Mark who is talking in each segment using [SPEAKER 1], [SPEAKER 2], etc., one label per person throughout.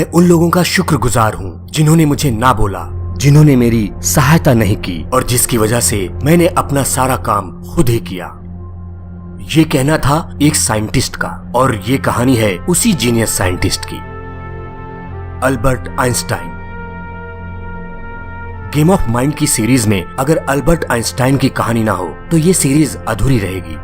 [SPEAKER 1] मैं उन लोगों का शुक्रगुजार हूँ जिन्होंने मुझे ना बोला, जिन्होंने मेरी सहायता नहीं की और जिसकी वजह से मैंने अपना सारा काम खुद ही किया। ये कहना था एक साइंटिस्ट का और ये कहानी है उसी जीनियस साइंटिस्ट की, Albert Einstein. Game of mind की सीरीज में अगर अल्बर्ट आइंस्टाइन की कहानी ना हो तो ये सीरीज अधूरी रहेगी।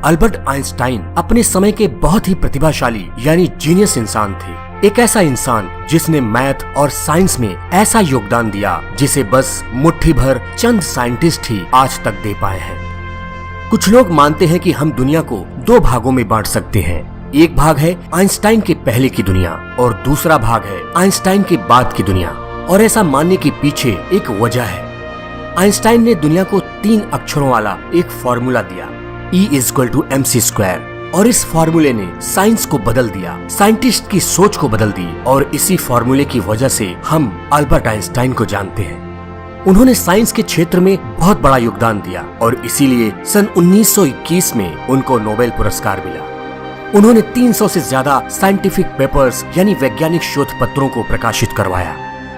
[SPEAKER 1] अल्बर्ट आइंस्टाइन अपने समय के बहुत ही प्रतिभाशाली यानी जीनियस इंसान थे। एक ऐसा इंसान जिसने मैथ और साइंस में ऐसा योगदान दिया जिसे बस मुट्ठी भर चंद साइंटिस्ट ही आज तक दे पाए हैं। कुछ लोग मानते हैं कि हम दुनिया को दो भागों में बांट सकते हैं। एक भाग है आइंस्टाइन के पहले की दुनिया और दूसरा भाग है आइंस्टाइन के बाद की दुनिया। और ऐसा मानने के पीछे एक वजह है। आइंस्टाइन ने दुनिया को 3 अक्षरों वाला एक फॉर्मूला दिया, E=mc², और इस फॉर्मूले ने साइंस को बदल दिया, साइंटिस्ट की सोच को बदल दी और इसी फॉर्मूले की वजह से हम अल्बर्ट आइंस्टाइन को जानते हैं। उन्होंने साइंस के क्षेत्र में बहुत बड़ा योगदान दिया और इसीलिए सन 1921 में उनको नोबेल पुरस्कार मिला। उन्होंने 300 से ज्यादा साइंटिफिक पेपर्स यानी वैज्ञानिक शोध पत्रों को प्रकाशित करवाया।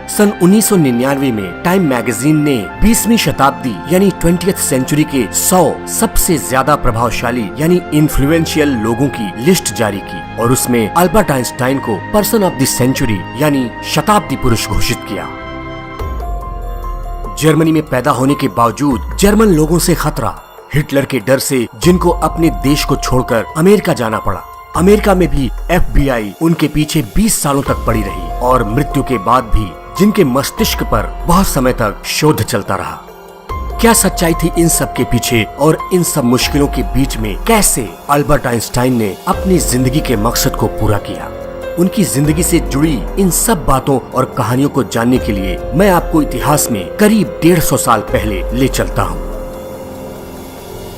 [SPEAKER 1] सन 1999 में टाइम मैगजीन ने 20वीं शताब्दी यानी 20th सेंचुरी के 100 सबसे ज्यादा प्रभावशाली यानी इन्फ्लुएंशियल लोगों की लिस्ट जारी की और उसमें अल्बर्ट आइंस्टाइन को पर्सन ऑफ द सेंचुरी यानी शताब्दी पुरुष घोषित किया। जर्मनी में पैदा होने के बावजूद जर्मन लोगों से खतरा, हिटलर के डर से जिनको अपने देश को छोड़कर अमेरिका जाना पड़ा। अमेरिका में भी FBI उनके पीछे 20 सालों तक पड़ी रही और मृत्यु के बाद भी जिनके मस्तिष्क पर बहुत समय तक शोध चलता रहा। क्या सच्चाई थी इन सब के पीछे और इन सब मुश्किलों के बीच में कैसे अल्बर्ट आइंस्टाइन ने अपनी जिंदगी के मकसद को पूरा किया? उनकी जिंदगी से जुड़ी इन सब बातों और कहानियों को जानने के लिए मैं आपको इतिहास में करीब 150 साल पहले ले चलता हूँ।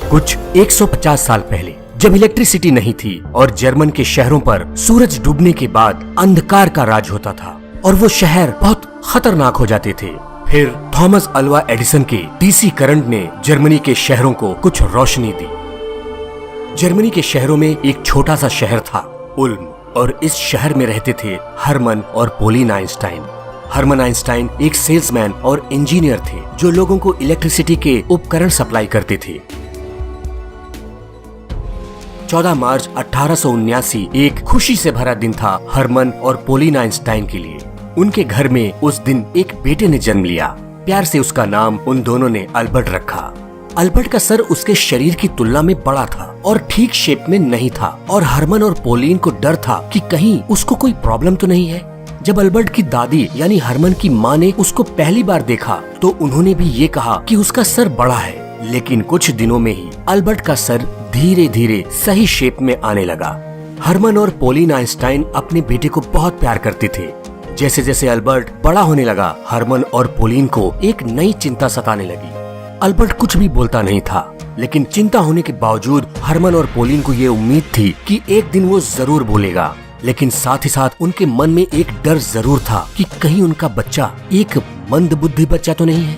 [SPEAKER 1] कुछ 150 साल पहले जब इलेक्ट्रिसिटी नहीं थी और जर्मन के शहरों पर सूरज डूबने के बाद अंधकार का राज होता था और वो शहर बहुत खतरनाक हो जाते थे। फिर थॉमस अल्वा एडिसन के DC करंट ने जर्मनी के शहरों को कुछ रोशनी दी। जर्मनी के शहरों में एक छोटा सा शहर था, उल्म, और इस शहर में रहते थे हरमन और पोलिन आइंस्टाइन। हरमन आइंस्टाइन एक सेल्समैन और इंजीनियर थे जो लोगों को इलेक्ट्रिसिटी के उपकरण सप्लाई करते थे। 14 मार्च 1879 एक खुशी से भरा दिन था हरमन और पोलिन आइंस्टाइन के लिए। उनके घर में उस दिन एक बेटे ने जन्म लिया। प्यार से उसका नाम उन दोनों ने अल्बर्ट रखा। अल्बर्ट का सर उसके शरीर की तुलना में बड़ा था और ठीक शेप में नहीं था और हरमन और पोलिन को डर था कि कहीं उसको कोई प्रॉब्लम तो नहीं है। जब अल्बर्ट की दादी यानी हरमन की माँ ने उसको पहली बार देखा तो उन्होंने भी ये कहा कि उसका सर बड़ा है, लेकिन कुछ दिनों में ही अल्बर्ट का सर धीरे धीरे सही शेप में आने लगा। हरमन और पोलिन आइंस्टाइन अपने बेटे को बहुत प्यार करते थे। जैसे जैसे अल्बर्ट बड़ा होने लगा, हरमन और पोलिन को एक नई चिंता सताने लगी। अल्बर्ट कुछ भी बोलता नहीं था, लेकिन चिंता होने के बावजूद हरमन और पोलिन को ये उम्मीद थी कि एक दिन वो जरूर बोलेगा। लेकिन साथ ही साथ उनके मन में एक डर जरूर था कि कहीं उनका बच्चा एक मंदबुद्धि बच्चा तो नहीं है।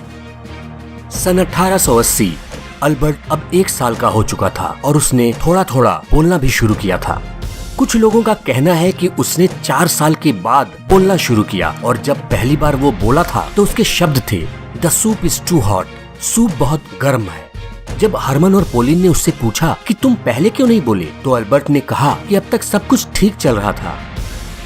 [SPEAKER 1] सन 1880 अल्बर्ट अब 1 साल का हो चुका था और उसने थोड़ा थोड़ा बोलना भी शुरू किया था। कुछ लोगों का कहना है कि उसने 4 साल के बाद बोलना शुरू किया और जब पहली बार वो बोला था तो उसके शब्द थे, the soup is too hot, soup बहुत गर्म है। जब हरमन और पोलिन ने उससे पूछा कि तुम पहले क्यों नहीं बोले, तो अल्बर्ट ने कहा कि अब तक सब कुछ ठीक चल रहा था।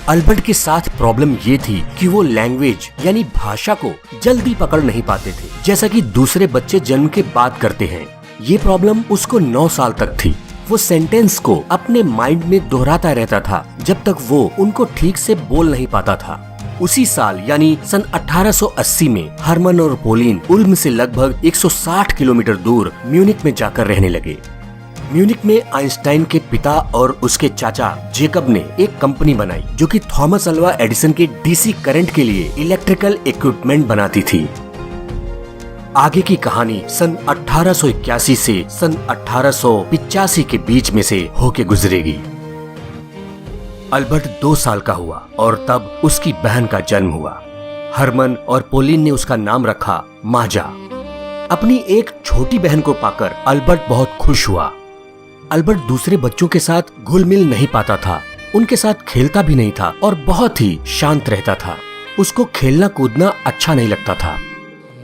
[SPEAKER 1] अल्बर्ट के साथ प्रॉब्लम ये थी कि वो लैंग्वेज यानी भाषा को जल्दी पकड़ नहीं पाते थे, जैसा कि दूसरे बच्चे जन्म के बाद करते हैं। ये प्रॉब्लम उसको 9 साल तक थी। वो सेंटेंस को अपने माइंड में दोहराता रहता था जब तक वो उनको ठीक से बोल नहीं पाता था। उसी साल यानी सन 1880 में हरमन और पोलिन उल्म से लगभग 160 किलोमीटर दूर म्यूनिक में जाकर रहने लगे। म्यूनिक में आइंस्टाइन के पिता और उसके चाचा जेकब ने एक कंपनी बनाई जो कि थॉमस अल्वा एडिसन के DC करंट के लिए इलेक्ट्रिकल इक्विपमेंट बनाती थी। आगे की कहानी सन 1881 से सन 1885 के बीच में से होके गुजरेगी। अल्बर्ट 2 साल का हुआ और तब उसकी बहन का जन्म हुआ। हरमन और पोलिन ने उसका नाम रखा माजा। अपनी एक छोटी बहन को पाकर अल्बर्ट बहुत खुश हुआ। अल्बर्ट दूसरे बच्चों के साथ घुल मिल नहीं पाता था। उनके साथ खेलता भी नहीं था और बहुत ही शांत रहता था। उसको खेलना कूदना अच्छा नहीं लगता था।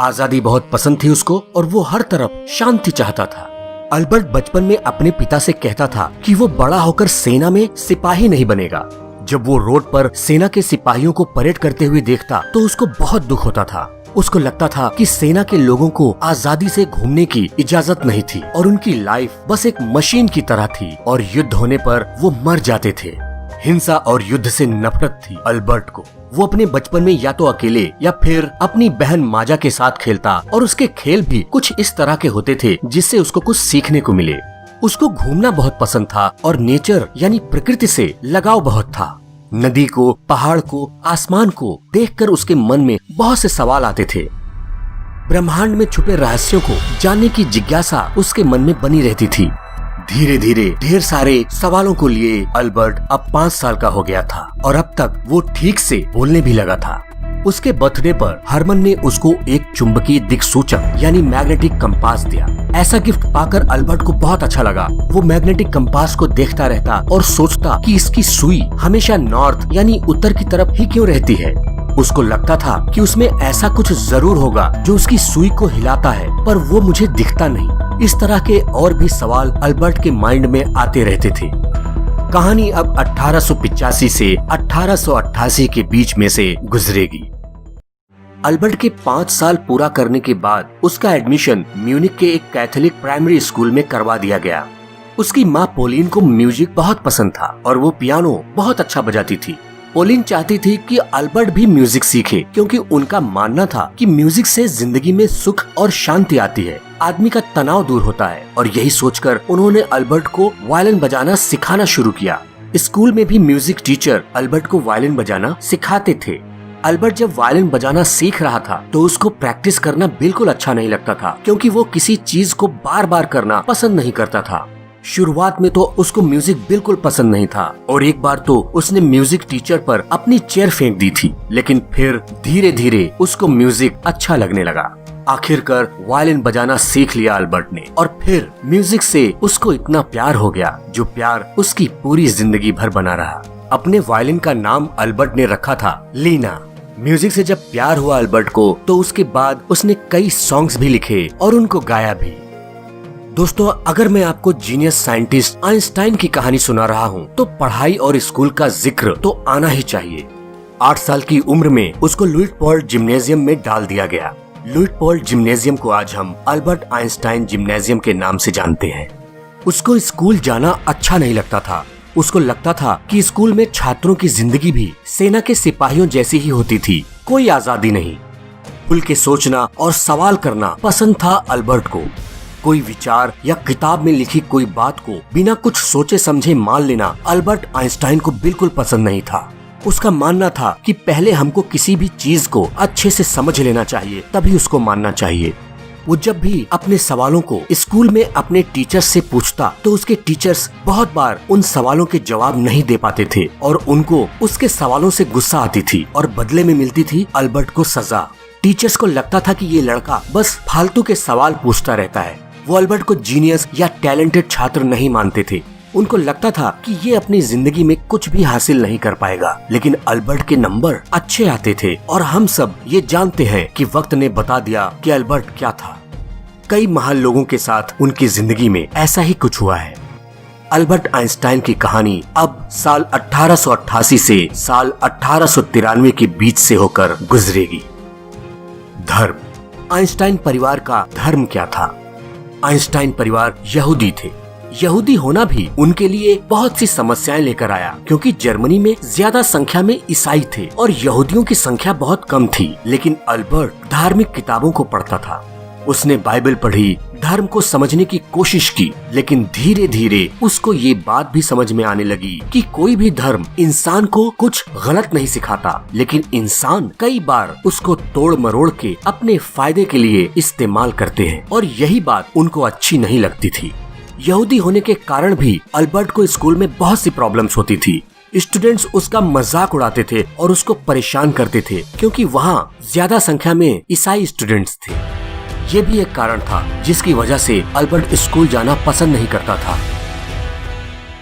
[SPEAKER 1] आजादी बहुत पसंद थी उसको और वो हर तरफ शांति चाहता था। अल्बर्ट बचपन में अपने पिता से कहता था कि वो बड़ा होकर सेना में सिपाही नहीं बनेगा। जब वो रोड पर सेना के सिपाहियों को परेड करते हुए देखता तो उसको बहुत दुख होता था। उसको लगता था कि सेना के लोगों को आजादी से घूमने की इजाजत नहीं थी और उनकी लाइफ बस एक मशीन की तरह थी और युद्ध होने पर वो मर जाते थे। हिंसा और युद्ध से नफरत थी अल्बर्ट को। वो अपने बचपन में या तो अकेले या फिर अपनी बहन माजा के साथ खेलता और उसके खेल भी कुछ इस तरह के होते थे जिससे उसको कुछ सीखने को मिले। उसको घूमना बहुत पसंद था और नेचर यानी प्रकृति से लगाव बहुत था। नदी को, पहाड़ को, आसमान को देखकर उसके मन में बहुत से सवाल आते थे। ब्रह्मांड में छुपे रहस्यों को जानने की जिज्ञासा उसके मन में बनी रहती थी। धीरे धीरे ढेर सारे सवालों को लिए अल्बर्ट अब 5 साल का हो गया था और अब तक वो ठीक से बोलने भी लगा था। उसके बर्थडे पर हरमन ने उसको एक चुंबकीय दिक्सूचक यानी मैग्नेटिक कंपास दिया। ऐसा गिफ्ट पाकर अल्बर्ट को बहुत अच्छा लगा। वो मैग्नेटिक कंपास को देखता रहता और सोचता कि इसकी सुई हमेशा नॉर्थ यानी उत्तर की तरफ ही क्यों रहती है। उसको लगता था कि उसमें ऐसा कुछ जरूर होगा जो उसकी सुई को हिलाता है, पर वो मुझे दिखता नहीं। इस तरह के और भी सवाल अल्बर्ट के माइंड में आते रहते थे। कहानी अब 1885 से 1888 के बीच में से गुजरेगी। अल्बर्ट के 5 साल पूरा करने के बाद उसका एडमिशन म्यूनिक के एक कैथोलिक प्राइमरी स्कूल में करवा दिया गया। उसकी माँ पोलिन को म्यूजिक बहुत पसंद था और वो पियानो बहुत अच्छा बजाती थी। पोलिन चाहती थी कि अल्बर्ट भी म्यूजिक सीखे क्योंकि उनका मानना था कि म्यूजिक से जिंदगी में सुख और शांति आती है, आदमी का तनाव दूर होता है। और यही सोचकर उन्होंने अल्बर्ट को वायलिन बजाना सिखाना शुरू किया। स्कूल में भी म्यूजिक टीचर अल्बर्ट को वायलिन बजाना सिखाते थे। अल्बर्ट जब वायलिन बजाना सीख रहा था तो उसको प्रैक्टिस करना बिल्कुल अच्छा नहीं लगता था क्योंकि वो किसी चीज को बार बार करना पसंद नहीं करता था। शुरुआत में तो उसको म्यूजिक बिल्कुल पसंद नहीं था और एक बार तो उसने म्यूजिक टीचर पर अपनी चेयर फेंक दी थी, लेकिन फिर धीरे धीरे उसको म्यूजिक अच्छा लगने लगा। आखिरकार वायलिन बजाना सीख लिया अल्बर्ट ने और फिर म्यूजिक से उसको इतना प्यार हो गया जो प्यार उसकी पूरी जिंदगी भर बना रहा। अपने वायलिन का नाम अल्बर्ट ने रखा था लीना। म्यूजिक से जब प्यार हुआ अल्बर्ट को तो उसके बाद उसने कई सॉन्ग्स भी लिखे और उनको गाया भी। दोस्तों, अगर मैं आपको जीनियस साइंटिस्ट आइंस्टाइन की कहानी सुना रहा हूँ तो पढ़ाई और स्कूल का जिक्र तो आना ही चाहिए। 8 साल की उम्र में उसको लुइटपोल्ड जिम्नेजियम में डाल दिया गया। लुइटपोल्ड जिम्नेजियम को आज हम अल्बर्ट आइंस्टाइन जिम्नेजियम के नाम से जानते हैं। उसको स्कूल जाना अच्छा नहीं लगता था। उसको लगता था कि स्कूल में छात्रों की जिंदगी भी सेना के सिपाहियों जैसी ही होती थी, कोई आजादी नहीं। खुल के सोचना और सवाल करना पसंद था अल्बर्ट को। कोई विचार या किताब में लिखी कोई बात को बिना कुछ सोचे समझे मान लेना अल्बर्ट आइंस्टाइन को बिल्कुल पसंद नहीं था। उसका मानना था कि पहले हमको किसी भी चीज को अच्छे से समझ लेना चाहिए, तभी उसको मानना चाहिए। वो जब भी अपने सवालों को स्कूल में अपने टीचर्स से पूछता तो उसके टीचर्स बहुत बार उन सवालों के जवाब नहीं दे पाते थे और उनको उसके सवालों से गुस्सा आती थी और बदले में मिलती थी अल्बर्ट को सजा। टीचर्स को लगता था कि ये लड़का बस फालतू के सवाल पूछता रहता है। वो अल्बर्ट को जीनियस या टैलेंटेड छात्र नहीं मानते थे। उनको लगता था कि ये अपनी जिंदगी में कुछ भी हासिल नहीं कर पाएगा, लेकिन अल्बर्ट के नंबर अच्छे आते थे और हम सब ये जानते हैं कि वक्त ने बता दिया कि अल्बर्ट क्या था। कई महान लोगों के साथ उनकी जिंदगी में ऐसा ही कुछ हुआ है। अल्बर्ट आइंस्टाइन की कहानी अब साल 1888 से साल 1893 के बीच से होकर गुजरेगी। धर्म। आइंस्टाइन परिवार का धर्म क्या था? आइंस्टाइन परिवार यहूदी थे। यहूदी होना भी उनके लिए बहुत सी समस्याएं लेकर आया क्योंकि जर्मनी में ज्यादा संख्या में ईसाई थे और यहूदियों की संख्या बहुत कम थी। लेकिन अल्बर्ट धार्मिक किताबों को पढ़ता था। उसने बाइबल पढ़ी, धर्म को समझने की कोशिश की, लेकिन धीरे धीरे उसको ये बात भी समझ में आने लगी कि कोई भी धर्म इंसान को कुछ गलत नहीं सिखाता, लेकिन इंसान कई बार उसको तोड़ मरोड़ के अपने फायदे के लिए इस्तेमाल करते हैं और यही बात उनको अच्छी नहीं लगती थी। यहूदी होने के कारण भी अल्बर्ट को स्कूल में बहुत सी प्रॉब्लम्स होती थी। स्टूडेंट्स उसका मजाक उड़ाते थे और उसको परेशान करते थे क्योंकि वहाँ ज्यादा संख्या में ईसाई स्टूडेंट्स थे। ये भी एक कारण था जिसकी वजह से अल्बर्ट स्कूल जाना पसंद नहीं करता था।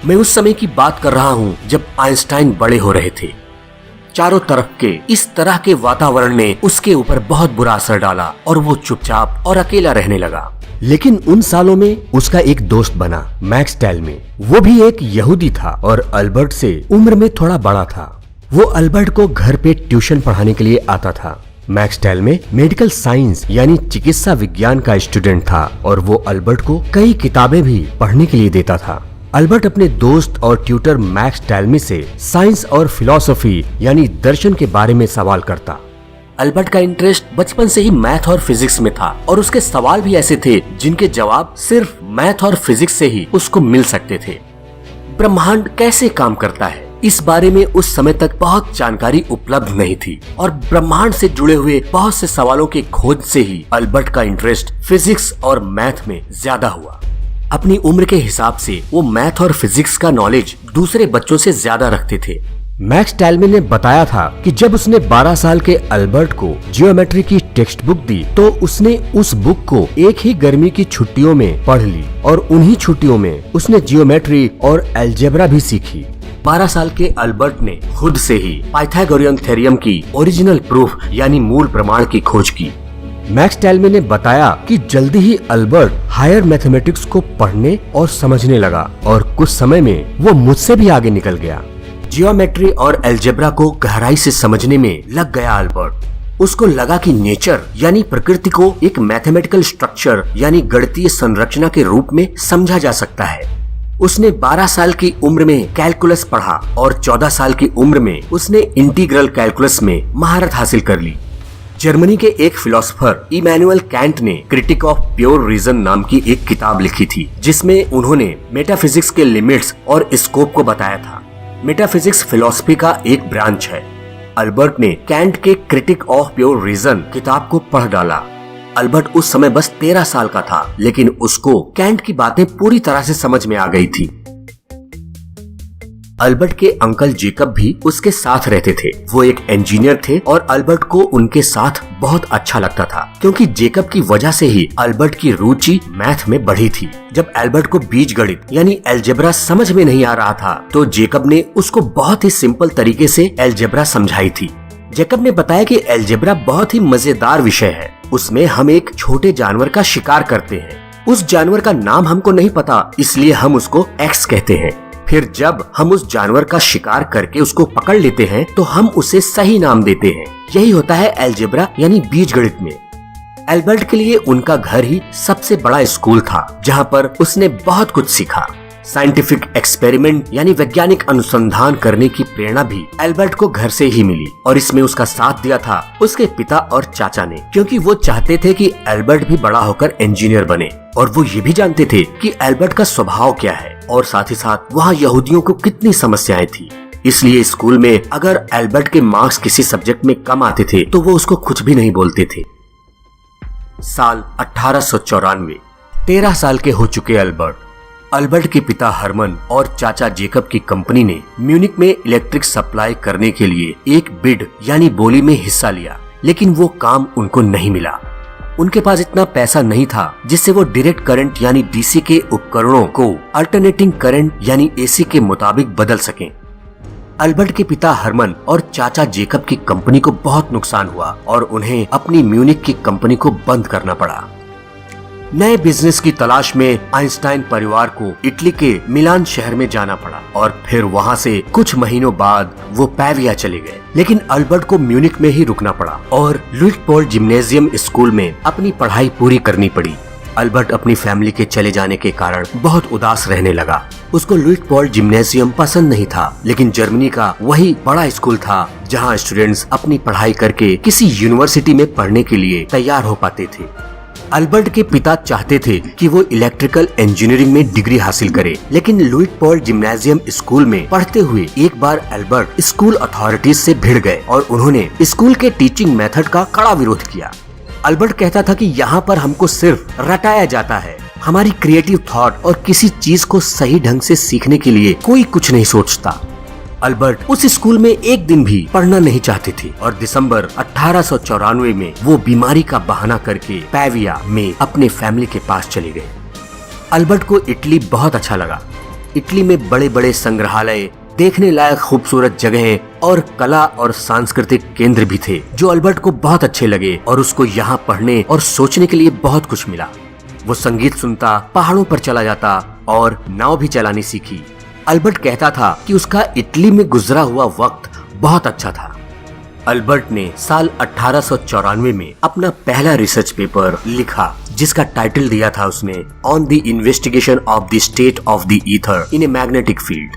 [SPEAKER 1] मैं उस समय की बात कर रहा हूँ जब आइंस्टाइन बड़े हो रहे थे। चारों तरफ के इस तरह के वातावरण ने उसके ऊपर बहुत बुरा असर डाला और वो चुपचाप और अकेला रहने लगा। लेकिन उन सालों में उसका एक दोस्त बना, मैक्स टैलमे। वो भी एक यहूदी था और अल्बर्ट से उम्र में थोड़ा बड़ा था। वो अल्बर्ट को घर पे ट्यूशन पढ़ाने के लिए आता था। मैक्स टैलमे मेडिकल साइंस यानी चिकित्सा विज्ञान का स्टूडेंट था और वो अल्बर्ट को कई किताबें भी पढ़ने के लिए देता था। अल्बर्ट अपने दोस्त और ट्यूटर मैक्स टैलमे से साइंस और फिलॉसफी यानी दर्शन के बारे में सवाल करता। अल्बर्ट का इंटरेस्ट बचपन से ही मैथ और फिजिक्स में था और उसके सवाल भी ऐसे थे जिनके जवाब सिर्फ मैथ और फिजिक्स से ही उसको मिल सकते थे। ब्रह्मांड कैसे काम करता है, इस बारे में उस समय तक बहुत जानकारी उपलब्ध नहीं थी और ब्रह्मांड से जुड़े हुए बहुत से सवालों की खोज से ही अल्बर्ट का इंटरेस्ट फिजिक्स और मैथ में ज्यादा हुआ। अपनी उम्र के हिसाब से वो मैथ और फिजिक्स का नॉलेज दूसरे बच्चों से ज्यादा रखते थे। मैक्स टैलमे ने बताया था कि जब उसने 12 साल के अल्बर्ट को जियोमेट्री की टेक्स्ट बुक दी तो उसने उस बुक को एक ही गर्मी की छुट्टियों में पढ़ ली और उन्हीं छुट्टियों में उसने जियोमेट्री और अलजेब्रा भी सीखी। 12 साल के अल्बर्ट ने खुद से ही पाइथागोरियन थ्योरम की ओरिजिनल प्रूफ यानी मूल प्रमाण की खोज की। मैक्स टैलमे ने बताया कि जल्दी ही अल्बर्ट हायर मैथमेटिक्स को पढ़ने और समझने लगा और कुछ समय में वो मुझसे भी आगे निकल गया। जियोमेट्री और अलजेब्रा को गहराई से समझने में लग गया अल्बर्ट। उसको लगा कि नेचर यानी प्रकृति को एक मैथमेटिकल स्ट्रक्चर यानी गणितीय संरचना के रूप में समझा जा सकता है। उसने 12 साल की उम्र में कैलकुलस पढ़ा और 14 साल की उम्र में उसने इंटीग्रल कैलकुलस में महारत हासिल कर ली। जर्मनी के एक फिलोसोफर इमैनुअल कैंट ने क्रिटिक ऑफ प्योर रीजन नाम की एक किताब लिखी थी जिसमें उन्होंने मेटाफिजिक्स के लिमिट्स और स्कोप को बताया था। मेटाफिजिक्स फिलॉसफी का एक ब्रांच है। अल्बर्ट ने कैंट के क्रिटिक ऑफ प्योर रीजन किताब को पढ़ डाला। अल्बर्ट उस समय बस 13 साल का था लेकिन उसको कैंट की बातें पूरी तरह से समझ में आ गई थी। अल्बर्ट के अंकल जेकब भी उसके साथ रहते थे। वो एक इंजीनियर थे और अल्बर्ट को उनके साथ बहुत अच्छा लगता था क्योंकि जेकब की वजह से ही अल्बर्ट की रुचि मैथ में बढ़ी थी। जब अल्बर्ट को बीजगणित यानी अलजेब्रा समझ में नहीं आ रहा था तो जेकब ने उसको बहुत ही सिंपल तरीके से अलजेब्रा समझाई थी। जेकब ने बताया कि अलजेब्रा बहुत ही मजेदार विषय है। उसमें हम एक छोटे जानवर का शिकार करते हैं। उस जानवर का नाम हमको नहीं पता इसलिए हम उसको एक्स कहते हैं। फिर जब हम उस जानवर का शिकार करके उसको पकड़ लेते हैं तो हम उसे सही नाम देते हैं। यही होता है अलजेब्रा यानी बीजगणित में। अल्बर्ट के लिए उनका घर ही सबसे बड़ा स्कूल था जहाँ पर उसने बहुत कुछ सीखा। साइंटिफिक एक्सपेरिमेंट यानी वैज्ञानिक अनुसंधान करने की प्रेरणा भी अल्बर्ट को घर से ही मिली और इसमें उसका साथ दिया था उसके पिता और चाचा ने, क्योंकि वो चाहते थे कि अल्बर्ट भी बड़ा होकर इंजीनियर बने और वो ये भी जानते थे कि अल्बर्ट का स्वभाव क्या है और साथ ही साथ वहाँ यहूदियों को कितनी समस्याएं थी। इसलिए स्कूल में अगर अल्बर्ट के मार्क्स किसी सब्जेक्ट में कम आते थे तो वो उसको कुछ भी नहीं बोलते थे। साल 1894, 13 साल के हो चुके अल्बर्ट के पिता हरमन और चाचा जेकब की कंपनी ने म्यूनिक में इलेक्ट्रिक सप्लाई करने के लिए एक बिड यानी बोली में हिस्सा लिया, लेकिन वो काम उनको नहीं मिला। उनके पास इतना पैसा नहीं था जिससे वो डायरेक्ट करंट यानी डीसी के उपकरणों को अल्टरनेटिंग करंट यानी एसी के मुताबिक बदल सकें। अल्बर्ट के पिता हरमन और चाचा जेकब की कंपनी को बहुत नुकसान हुआ और उन्हें अपनी म्यूनिक की कंपनी को बंद करना पड़ा। नए बिजनेस की तलाश में आइंस्टाइन परिवार को इटली के मिलान शहर में जाना पड़ा और फिर वहाँ से कुछ महीनों बाद वो पैविया चले गए। लेकिन अल्बर्ट को म्यूनिक में ही रुकना पड़ा और लुइटपोल्ड जिम्नेजियम स्कूल में अपनी पढ़ाई पूरी करनी पड़ी। अल्बर्ट अपनी फैमिली के चले जाने के कारण बहुत उदास रहने लगा। उसको लुइटपोल्ड जिम्नेजियम पसंद नहीं था, लेकिन जर्मनी का वही बड़ा स्कूल था जहाँ स्टूडेंट्स अपनी पढ़ाई करके किसी यूनिवर्सिटी में पढ़ने के लिए तैयार हो पाते थे। अल्बर्ट के पिता चाहते थे कि वो इलेक्ट्रिकल इंजीनियरिंग में डिग्री हासिल करे, लेकिन लुइटपोल्ड जिम्नेजियम स्कूल में पढ़ते हुए एक बार अल्बर्ट स्कूल अथॉरिटीज से भिड़ गए और उन्होंने स्कूल के टीचिंग मेथड का कड़ा विरोध किया। अल्बर्ट कहता था कि यहाँ पर हमको सिर्फ रटाया जाता है, हमारी क्रिएटिव थॉट और किसी चीज को सही ढंग से सीखने के लिए कोई कुछ नहीं सोचता। अल्बर्ट उस स्कूल में एक दिन भी पढ़ना नहीं चाहते थे और दिसंबर 1894 में वो बीमारी का बहाना करके पैविया में अपने फैमिली के पास चले गए। अल्बर्ट को इटली बहुत अच्छा लगा। इटली में बड़े बड़े संग्रहालय, देखने लायक खूबसूरत जगहें और कला और सांस्कृतिक केंद्र भी थे जो अल्बर्ट को बहुत अच्छे लगे और उसको यहाँ पढ़ने और सोचने के लिए बहुत कुछ मिला। वो संगीत सुनता, पहाड़ों पर चला जाता और नाव भी चलानी सीखी। अल्बर्ट कहता था कि उसका इटली में गुजरा हुआ वक्त बहुत अच्छा था। अल्बर्ट ने साल 1894 में अपना पहला रिसर्च पेपर लिखा जिसका टाइटल दिया था उसने on the investigation of the state of the ether in a magnetic field.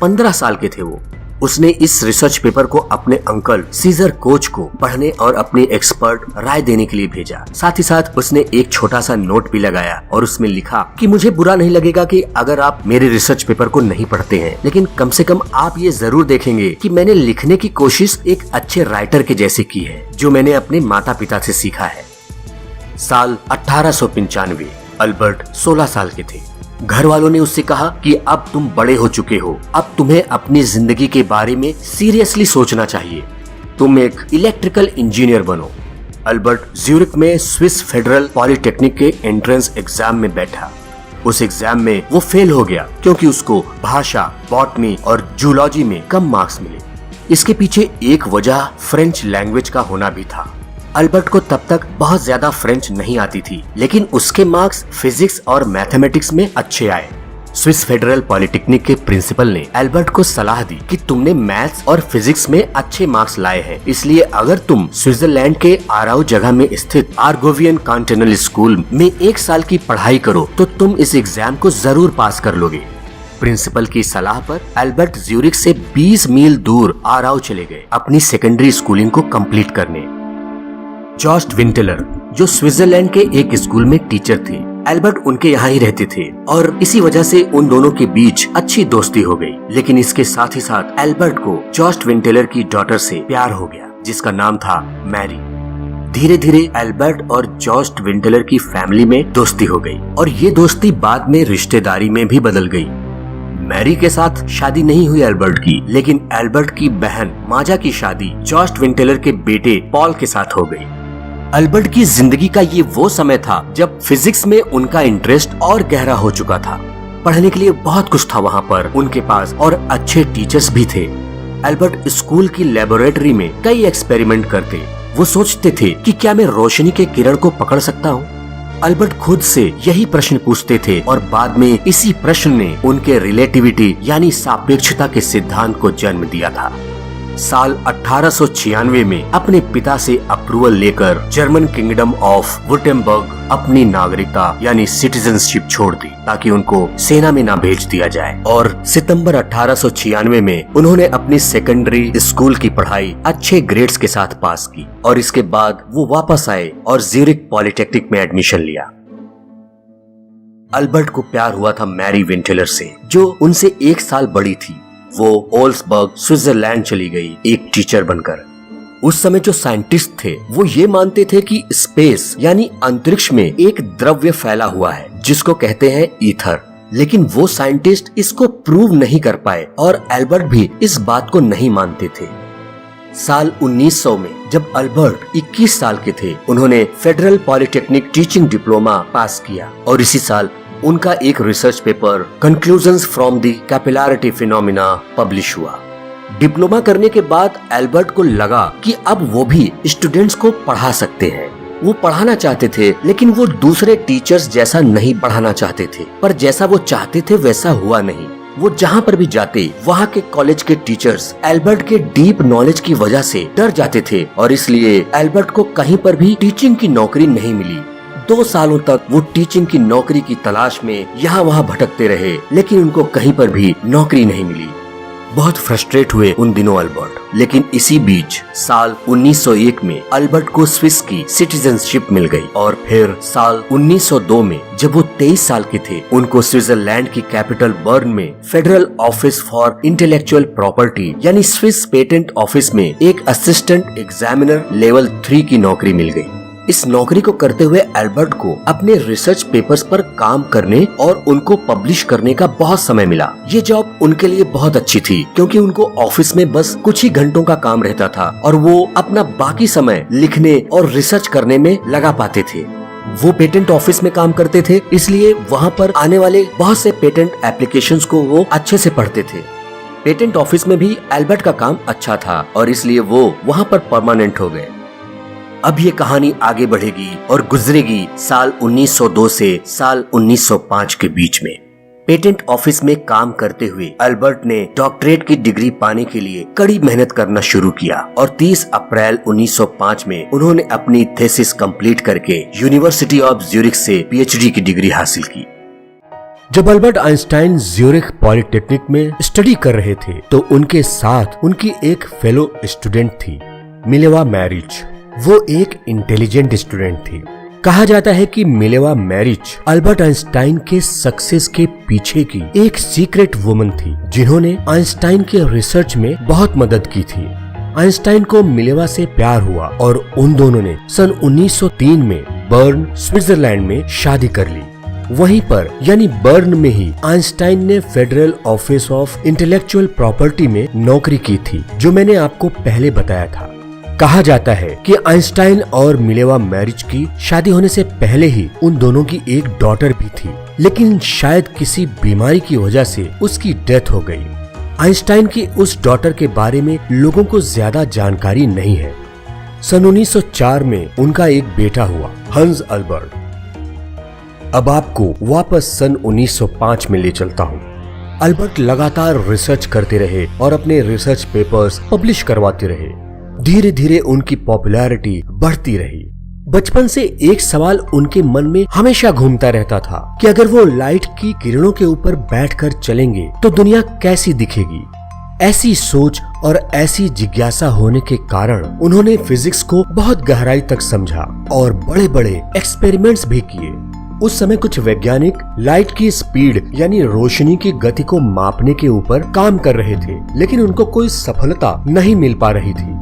[SPEAKER 1] 15 साल के थे वो। उसने इस रिसर्च पेपर को अपने अंकल सीजर कोच को पढ़ने और अपनी एक्सपर्ट राय देने के लिए भेजा। साथ ही साथ उसने एक छोटा सा नोट भी लगाया और उसमें लिखा कि मुझे बुरा नहीं लगेगा कि अगर आप मेरे रिसर्च पेपर को नहीं पढ़ते हैं, लेकिन कम से कम आप ये जरूर देखेंगे कि मैंने लिखने की कोशिश एक अच्छे राइटर के जैसे की है जो मैंने अपने माता पिता से सीखा है। साल 1895, अल्बर्ट 16 साल के थे। घर वालों ने उससे कहा कि अब तुम बड़े हो चुके हो, अब तुम्हें अपनी जिंदगी के बारे में सीरियसली सोचना चाहिए, तुम एक इलेक्ट्रिकल इंजीनियर बनो। अल्बर्ट ज्यूरिख में स्विस फेडरल पॉलिटेक्निक के एंट्रेंस एग्जाम में बैठा। उस एग्जाम में वो फेल हो गया क्योंकि उसको भाषा, बॉटनी और जूलॉजी में कम मार्क्स मिले। इसके पीछे एक वजह फ्रेंच लैंग्वेज का होना भी था। अल्बर्ट को तब तक बहुत ज्यादा फ्रेंच नहीं आती थी, लेकिन उसके मार्क्स फिजिक्स और मैथमेटिक्स में अच्छे आए। स्विस फेडरल पॉलिटेक्निक के प्रिंसिपल ने अल्बर्ट को सलाह दी कि तुमने मैथ्स और फिजिक्स में अच्छे मार्क्स लाए हैं, इसलिए अगर तुम स्विट्जरलैंड के आराउ जगह में स्थित आर्गोवियन कॉन्टिनेंटल स्कूल में 1 साल की पढ़ाई करो तो तुम इस एग्जाम को जरूर पास कर लोगे। प्रिंसिपल की सलाह पर अल्बर्ट ज्यूरिख से 20 मील दूर आराउ चले गए अपनी सेकेंडरी स्कूलिंग को कंप्लीट करने। जॉस्ट विंटेलर जो स्विट्जरलैंड के एक स्कूल में टीचर थे, अल्बर्ट उनके यहाँ ही रहते थे और इसी वजह से उन दोनों के बीच अच्छी दोस्ती हो गई। लेकिन इसके साथ ही साथ अल्बर्ट को जॉस्ट विंटेलर की डॉटर से प्यार हो गया जिसका नाम था मैरी। धीरे धीरे अल्बर्ट और जॉस्ट विंटेलर की फैमिली में दोस्ती हो गई और ये दोस्ती बाद में रिश्तेदारी में भी बदल गई। मैरी के साथ शादी नहीं हुई अल्बर्ट की, लेकिन अल्बर्ट की बहन माजा की शादी जॉस्ट विंटेलर के बेटे पॉल के साथ हो गई। अल्बर्ट की जिंदगी का ये वो समय था जब फिजिक्स में उनका इंटरेस्ट और गहरा हो चुका था। पढ़ने के लिए बहुत कुछ था वहाँ पर उनके पास और अच्छे टीचर्स भी थे। अल्बर्ट स्कूल की लेबोरेटरी में कई एक्सपेरिमेंट करते। वो सोचते थे कि क्या मैं रोशनी के किरण को पकड़ सकता हूँ। अल्बर्ट खुद से यही प्रश्न पूछते थे और बाद में इसी प्रश्न ने उनके रिलेटिविटी यानी सापेक्षता के सिद्धांत को जन्म दिया था। साल 1896 में अपने पिता से अप्रूवल लेकर जर्मन किंगडम ऑफ वुर्टेम्बर्ग अपनी नागरिकता यानी सिटीजनशिप छोड़ दी ताकि उनको सेना में ना भेज दिया जाए और सितंबर 1896 में उन्होंने अपनी सेकेंडरी स्कूल की पढ़ाई अच्छे ग्रेड्स के साथ पास की और इसके बाद वो वापस आए और ज्यूरिख पॉलिटेक्निक में एडमिशन लिया। अल्बर्ट को प्यार हुआ था मैरी विंटेलर से जो उनसे 1 साल बड़ी थी। वो ओल्सबर्ग स्विट्जरलैंड चली गई एक टीचर बनकर। उस समय जो साइंटिस्ट थे वो ये मानते थे कि स्पेस यानी अंतरिक्ष में एक द्रव्य फैला हुआ है जिसको कहते हैं ईथर, लेकिन वो साइंटिस्ट इसको प्रूव नहीं कर पाए और अल्बर्ट भी इस बात को नहीं मानते थे। साल 1900 में जब अल्बर्ट 21 साल के थे उन्होंने federal polytechnic teaching diploma pass किया और इसी साल उनका एक research paper conclusions from the capillarity phenomena publish हुआ। डिप्लोमा करने के बाद अल्बर्ट को लगा कि अब वो भी स्टूडेंट्स को पढ़ा सकते हैं। वो पढ़ाना चाहते थे लेकिन वो दूसरे टीचर्स जैसा नहीं पढ़ाना चाहते थे, पर जैसा वो चाहते थे वैसा हुआ नहीं। वो जहाँ पर भी जाते वहाँ के कॉलेज के टीचर्स अल्बर्ट के डीप नॉलेज की वजह से डर जाते थे और इसलिए अल्बर्ट को कहीं पर भी टीचिंग की नौकरी नहीं मिली। 2 सालों तक वो टीचिंग की नौकरी की तलाश में यहाँ वहाँ भटकते रहे लेकिन उनको कहीं पर भी नौकरी नहीं मिली। बहुत फ्रस्ट्रेट हुए उन दिनों अल्बर्ट, लेकिन इसी बीच साल 1901 में अल्बर्ट को स्विस की सिटीजनशिप मिल गई और फिर साल 1902 में जब वो 23 साल के थे उनको स्विट्जरलैंड की कैपिटल बर्न में federal office for intellectual property यानी स्विस पेटेंट ऑफिस में एक असिस्टेंट एग्जामिनर लेवल 3 की नौकरी मिल गई। इस नौकरी को करते हुए अल्बर्ट को अपने रिसर्च पेपर्स पर काम करने और उनको पब्लिश करने का बहुत समय मिला। ये जॉब उनके लिए बहुत अच्छी थी क्योंकि उनको ऑफिस में बस कुछ ही घंटों का काम रहता था और वो अपना बाकी समय लिखने और रिसर्च करने में लगा पाते थे। वो पेटेंट ऑफिस में काम करते थे, इसलिए वहाँ पर आने वाले बहुत से पेटेंट एप्लीकेशंस को वो अच्छे से पढ़ते थे। पेटेंट ऑफिस में भी एल्बर्ट का काम अच्छा था और इसलिए वो वहाँ पर परमानेंट हो गए। अब ये कहानी आगे बढ़ेगी और गुजरेगी साल 1902 से साल 1905 के बीच में। पेटेंट ऑफिस में काम करते हुए अल्बर्ट ने डॉक्टरेट की डिग्री पाने के लिए कड़ी मेहनत करना शुरू किया और 30 अप्रैल 1905 में उन्होंने अपनी थीसिस कंप्लीट करके यूनिवर्सिटी ऑफ ज्यूरिख से पीएचडी की डिग्री हासिल की। जब अल्बर्ट आइंस्टाइन ज्यूरिख पॉलिटेक्निक में स्टडी कर रहे थे तो उनके साथ उनकी एक फेलो स्टूडेंट थी, मिलेवा मैरिज। वो एक इंटेलिजेंट स्टूडेंट थी। कहा जाता है कि मिलेवा मैरिज अल्बर्ट आइंस्टाइन के सक्सेस के पीछे की एक सीक्रेट वुमन थी, जिन्होंने आइंस्टाइन के रिसर्च में बहुत मदद की थी। आइंस्टाइन को मिलेवा से प्यार हुआ और उन दोनों ने सन 1903 में बर्न, स्विट्जरलैंड में शादी कर ली। वहीं पर यानी बर्न में ही आइंस्टाइन ने federal office of intellectual property में नौकरी की थी, जो मैंने आपको पहले बताया था। कहा जाता है कि आइंस्टाइन और मिलेवा मैरिज की शादी होने से पहले ही उन दोनों की एक डॉटर भी थी, लेकिन शायद किसी बीमारी की वजह से उसकी डेथ हो गई। आइंस्टाइन की उस डॉटर के बारे में लोगों को ज्यादा जानकारी नहीं है। सन 1904 में उनका एक बेटा हुआ, हंस अल्बर्ट। अब आपको वापस सन 1905 में ले चलता हूँ। अल्बर्ट लगातार रिसर्च करते रहे और अपने रिसर्च पेपर्स पब्लिश करवाते रहे। धीरे धीरे उनकी पॉपुलैरिटी बढ़ती रही। बचपन से एक सवाल उनके मन में हमेशा घूमता रहता था कि अगर वो लाइट की किरणों के ऊपर बैठकर चलेंगे तो दुनिया कैसी दिखेगी। ऐसी सोच और ऐसी जिज्ञासा होने के कारण उन्होंने फिजिक्स को बहुत गहराई तक समझा और बड़े बड़े एक्सपेरिमेंट्स भी किए। उस समय कुछ वैज्ञानिक लाइट की स्पीड यानी रोशनी की गति को मापने के ऊपर काम कर रहे थे, लेकिन उनको कोई सफलता नहीं मिल पा रही थी।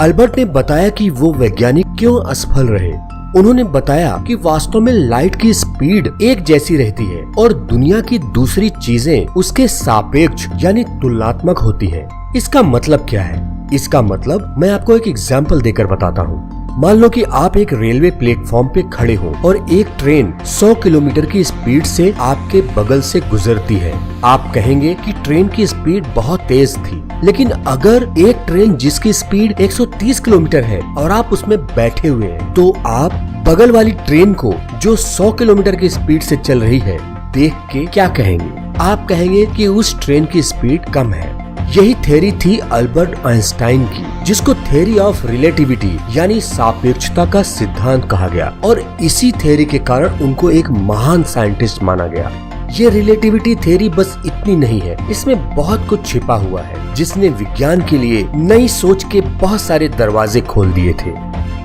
[SPEAKER 1] अल्बर्ट ने बताया कि वो वैज्ञानिक क्यों असफल रहे। उन्होंने बताया कि वास्तव में लाइट की स्पीड एक जैसी रहती है और दुनिया की दूसरी चीजें उसके सापेक्ष यानी तुलनात्मक होती हैं। इसका मतलब क्या है? इसका मतलब मैं आपको एक एग्जाम्पल देकर बताता हूँ। मान लो कि आप एक रेलवे प्लेटफॉर्म पे खड़े हो और एक ट्रेन 100 किलोमीटर की स्पीड से आपके बगल से गुजरती है। आप कहेंगे कि ट्रेन की स्पीड बहुत तेज थी, लेकिन अगर एक ट्रेन जिसकी स्पीड 130 किलोमीटर है और आप उसमें बैठे हुए हैं, तो आप बगल वाली ट्रेन को जो 100 किलोमीटर की स्पीड से चल रही है देख के क्या कहेंगे? आप कहेंगे कि उस ट्रेन की स्पीड कम है। यही थ्योरी थी अल्बर्ट आइंस्टाइन की, जिसको थ्योरी ऑफ रिलेटिविटी यानी सापेक्षता का सिद्धांत कहा गया और इसी थ्योरी के कारण उनको एक महान साइंटिस्ट माना गया। ये रिलेटिविटी थ्योरी बस इतनी नहीं है, इसमें बहुत कुछ छिपा हुआ है, जिसने विज्ञान के लिए नई सोच के बहुत सारे दरवाजे खोल दिए थे।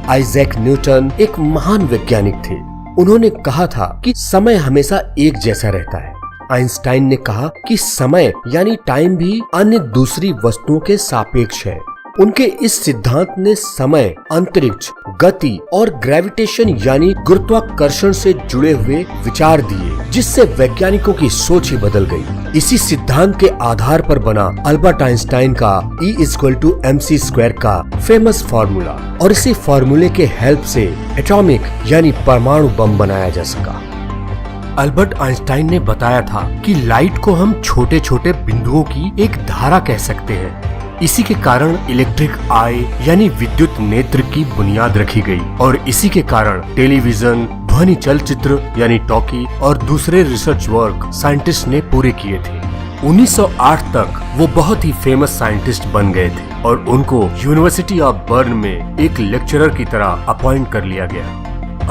[SPEAKER 1] आइजैक न्यूटन एक महान वैज्ञानिक थे। उन्होंने कहा था कि समय हमेशा एक जैसा रहता है। आइंस्टाइन ने कहा कि समय यानी टाइम भी अन्य दूसरी वस्तुओं के सापेक्ष है। उनके इस सिद्धांत ने समय, अंतरिक्ष, गति और ग्रेविटेशन यानी गुरुत्वाकर्षण से जुड़े हुए विचार दिए, जिससे वैज्ञानिकों की सोच ही बदल गई। इसी सिद्धांत के आधार पर बना अल्बर्ट आइंस्टाइन का E=mc² का फेमस फार्मूला और इसी फार्मूले के हेल्प से एटॉमिक यानी परमाणु बम बनाया जा सका। अल्बर्ट आइंस्टाइन ने बताया था कि लाइट को हम छोटे छोटे बिंदुओं की एक धारा कह सकते हैं। इसी के कारण इलेक्ट्रिक आई यानी विद्युत नेत्र की बुनियाद रखी गई और इसी के कारण टेलीविजन, ध्वनि चलचित्र यानी टॉकी और दूसरे रिसर्च वर्क साइंटिस्ट ने पूरे किए थे। 1908 तक वो बहुत ही फेमस साइंटिस्ट बन गए थे और उनको यूनिवर्सिटी ऑफ बर्न में एक लेक्चरर की तरह अपॉइंट कर लिया गया।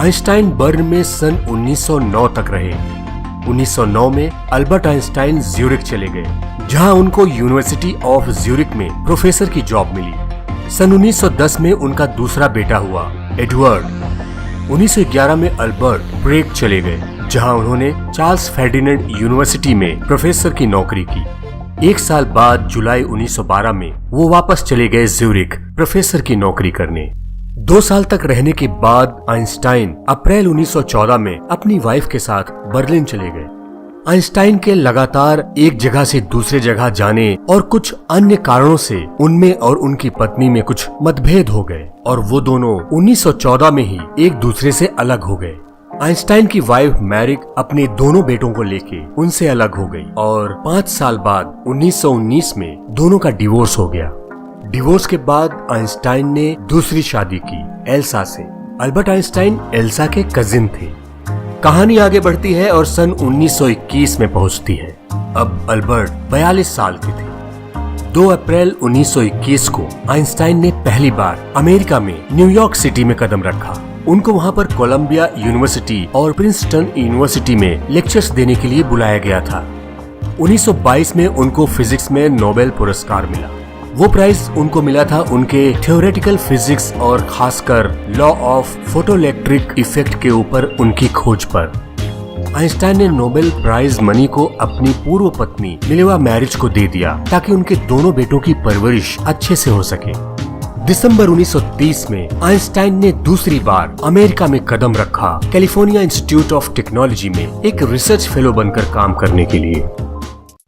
[SPEAKER 1] आइंस्टाइन बर्न में सन 1909 तक रहे। 1909 में अल्बर्ट आइंस्टाइन ज्यूरिख चले गए, जहां उनको यूनिवर्सिटी ऑफ ज्यूरिख में प्रोफेसर की जॉब मिली। सन 1910 में उनका दूसरा बेटा हुआ, एडवर्ड। 1911 में अल्बर्ट प्रेग चले गए, जहां उन्होंने चार्ल्स फर्डिनेंड यूनिवर्सिटी में प्रोफेसर की नौकरी की। एक साल बाद जुलाई 1912 में वो वापस चले गए ज्यूरिख प्रोफेसर की नौकरी करने। 2 साल तक रहने के बाद आइंस्टाइन अप्रैल 1914 में अपनी वाइफ के साथ बर्लिन चले गए। आइंस्टाइन के लगातार एक जगह से दूसरे जगह जाने और कुछ अन्य कारणों से उनमें और उनकी पत्नी में कुछ मतभेद हो गए और वो दोनों 1914 में ही एक दूसरे से अलग हो गए। आइंस्टाइन की वाइफ मैरिक अपने दोनों बेटों को लेके उनसे अलग हो गई और 5 साल बाद 1919 में दोनों का डिवोर्स हो गया। डिवोर्स के बाद आइंस्टाइन ने दूसरी शादी की एल्सा से। अल्बर्ट आइंस्टाइन एल्सा के कजिन थे। कहानी आगे बढ़ती है और सन 1921 में पहुंचती है। अब अल्बर्ट 42 साल के थे। 2 अप्रैल 1921 को आइंस्टाइन ने पहली बार अमेरिका में न्यूयॉर्क सिटी में कदम रखा। उनको वहां पर कोलंबिया यूनिवर्सिटी और प्रिंसटन यूनिवर्सिटी में लेक्चर्स देने के लिए बुलाया गया था। 1922 में उनको फिजिक्स में नोबेल पुरस्कार मिला। वो प्राइज उनको मिला था उनके थ्योरेटिकल फिजिक्स और खासकर लॉ ऑफ फोटोइलेक्ट्रिक इफेक्ट के ऊपर उनकी खोज पर। आइंस्टाइन ने नोबेल प्राइज मनी को अपनी पूर्व पत्नी मिलेवा मैरिज को दे दिया ताकि उनके दोनों बेटों की परवरिश अच्छे से हो सके। दिसंबर 1930 में आइंस्टाइन ने दूसरी बार अमेरिका में कदम रखा, कैलिफोर्निया इंस्टीट्यूट ऑफ टेक्नोलॉजी में एक रिसर्च फेलो बनकर काम करने के लिए।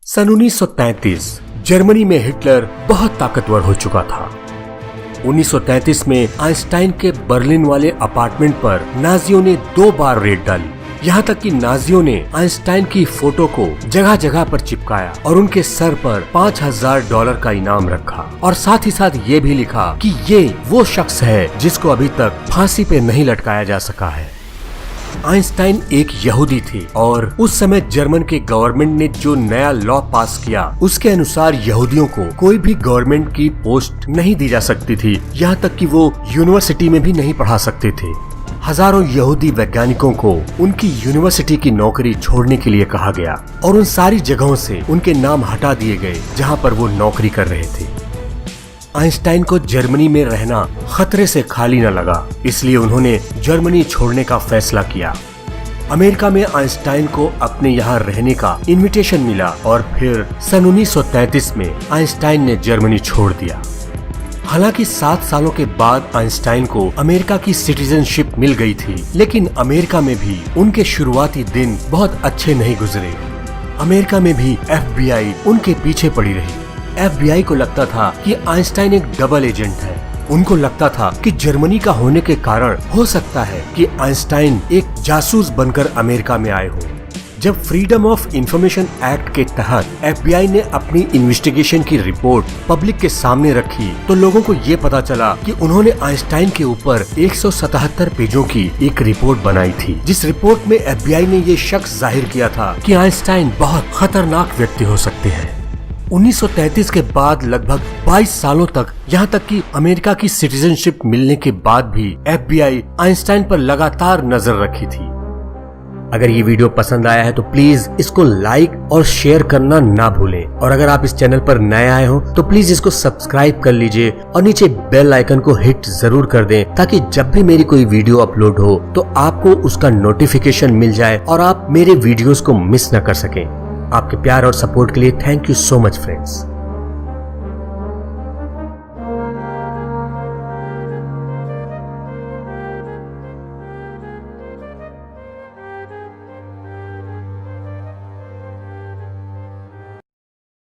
[SPEAKER 1] सन 1933 जर्मनी में हिटलर बहुत ताकतवर हो चुका था। 1933 में आइंस्टाइन के बर्लिन वाले अपार्टमेंट पर नाजियों ने 2 बार रेड डाली। यहाँ तक कि नाजियों ने आइंस्टाइन की फोटो को जगह जगह पर चिपकाया और उनके सर पर $5000 का इनाम रखा और साथ ही साथ ये भी लिखा कि ये वो शख्स है जिसको अभी तक फांसी पे नहीं लटकाया जा सका है। आइंस्टाइन एक यहूदी थे और उस समय जर्मन के गवर्नमेंट ने जो नया लॉ पास किया उसके अनुसार यहूदियों को कोई भी गवर्नमेंट की पोस्ट नहीं दी जा सकती थी, यहाँ तक कि वो यूनिवर्सिटी में भी नहीं पढ़ा सकते थे। हजारों यहूदी वैज्ञानिकों को उनकी यूनिवर्सिटी की नौकरी छोड़ने के लिए कहा गया और उन सारी जगहों से उनके नाम हटा दिए गए जहां पर वो नौकरी कर रहे थे। आइंस्टाइन को जर्मनी में रहना खतरे से खाली न लगा, इसलिए उन्होंने जर्मनी छोड़ने का फैसला किया। अमेरिका में आइंस्टाइन को अपने यहाँ रहने का इनविटेशन मिला और फिर सन 1933 में आइंस्टाइन ने जर्मनी छोड़ दिया। हालांकि 7 सालों के बाद आइंस्टाइन को अमेरिका की सिटीजनशिप मिल गई थी, लेकिन अमेरिका में भी उनके शुरुआती दिन बहुत अच्छे नहीं गुजरे। अमेरिका में भी FBI उनके पीछे पड़ी रही। FBI को लगता था कि आइंस्टाइन एक डबल एजेंट है। उनको लगता था कि जर्मनी का होने के कारण हो सकता है कि आइंस्टाइन एक जासूस बनकर अमेरिका में आए हो। जब फ्रीडम ऑफ इंफॉर्मेशन एक्ट के तहत FBI ने अपनी इन्वेस्टिगेशन की रिपोर्ट पब्लिक के सामने रखी तो लोगों को ये पता चला कि उन्होंने आइंस्टाइन के ऊपर 177 पेजों की एक रिपोर्ट बनाई थी, जिस रिपोर्ट में FBI ने ये शक जाहिर किया था कि आइंस्टाइन बहुत खतरनाक व्यक्ति हो सकते हैं। 1933 के बाद लगभग 22 सालों तक, यहाँ तक कि अमेरिका की सिटीजनशिप मिलने के बाद भी FBI आइंस्टाइन पर लगातार नजर रखी थी। अगर ये वीडियो पसंद आया है तो प्लीज इसको लाइक और शेयर करना ना भूलें और अगर आप इस चैनल पर नए आए हो तो प्लीज इसको सब्सक्राइब कर लीजिए और नीचे बेल आइकन को हिट जरूर कर दें ताकि जब भी मेरी कोई वीडियो अपलोड हो तो आपको उसका नोटिफिकेशन मिल जाए और आप मेरे वीडियोस को मिस न कर सकें। आपके प्यार और सपोर्ट के लिए thank you so much friends.